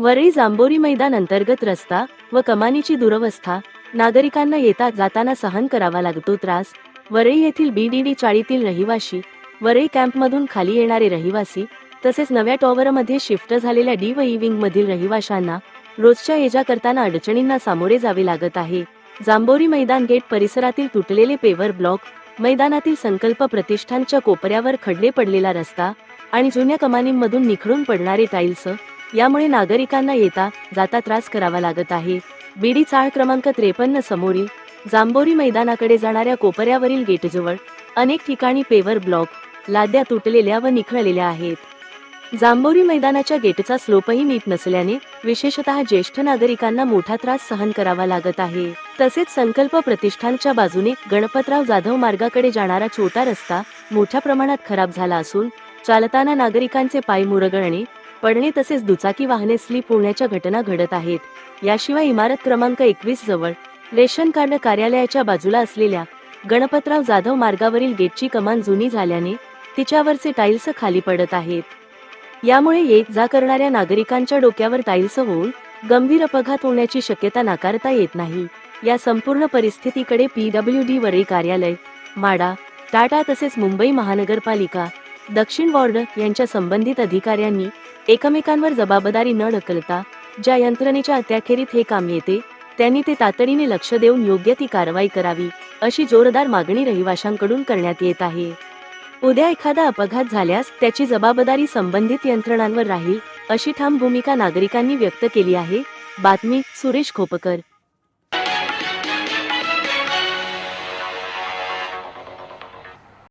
वरळी जांभोरी मैदान अंतर्गत रस्ता व कमानीची दुरवस्था, नागरिकांना येता जाताना सहन करावा लागतो त्रास. वरळी येथील BDD चाळीतील रहिवासी, वरळी कॅम्पमधून खाली येणारे रहिवासी, तसेच नव्या टॉवरमध्ये शिफ्ट झालेल्या D व E विंग मधील रहिवाशांना रोजच्या ये जा करताना अडचणींना सामोरे जावे लागत आहे. जांभोरी मैदान गेट परिसरातील तुटलेले पेवर ब्लॉक, मैदानातील संकल्प प्रतिष्ठानच्या कोपऱ्यावर खड्डे पडलेला रस्ता आणि जुन्या कमानींमधून निखळून पडणारे टाइल्स यामुळे नागरिकांना येता जाता त्रास करावा लागत आहे. BD चाळ क्रमांक 53 समोरील जांभोरी मैदानाकडे जाणाऱ्या कोपऱ्यावरील गेटजवळ अनेक ठिकाणी पेवर ब्लॉक, लाद्या तुटलेल्या व निखळलेल्या आहेत. जांभोरी मैदानाच्या गेटचा स्लोपही नीट नसल्याने विशेषतः ज्येष्ठ नागरिकांना मोठा त्रास सहन करावा लागत आहे. तसेच संकल्प प्रतिष्ठानच्या बाजूने गणपतराव जाधव मार्गाकडे जाणारा छोटा रस्ता मोठ्या प्रमाणात खराब झाला असून चालताना नागरिकांचे पाय मुरगळणे, पडणे तसेच दुचाकी वाहने स्लिप होण्याच्या घटना घडत आहेत. याशिवाय इमारत क्रमांक 21 जवळ रेशन कार्ड कार्यालयाच्या बाजूला असलेल्या गणपतराव जाधव मार्गावरील गेटची कमान जुनी झाल्याने तिच्यावरचे टाइल्स खाली पडत आहेत. यामुळे ये जा करणाऱ्या नागरिकांच्या डोक्यावर टाइल्स होऊन गंभीर अपघात होण्याची शक्यता नाकारता येत नाही. या संपूर्ण परिस्थितीकडे PWD वरळी कार्यालय, माडा, टाटा तसेच मुंबई महानगरपालिका, दक्षिण वॉर्ड यांच्या संबंधित अधिकाऱ्यांनी एकमेकांवर जबाबदारी न ढकलता ज्या यंत्रणेच्या अत्याखेरीत हे काम येते त्यांनी ते तातडीने लक्ष देऊन योग्य ती कारवाई करावी, अशी जोरदार मागणी रहिवाशांकडून करण्यात येत आहे. उद्या एखादा अपघात झाल्यास त्याची जबाबदारी संबंधित यंत्रणांवर राहील, अशी ठाम भूमिका नागरिकांनी व्यक्त केली आहे. बातमी सुरेश खोपकर.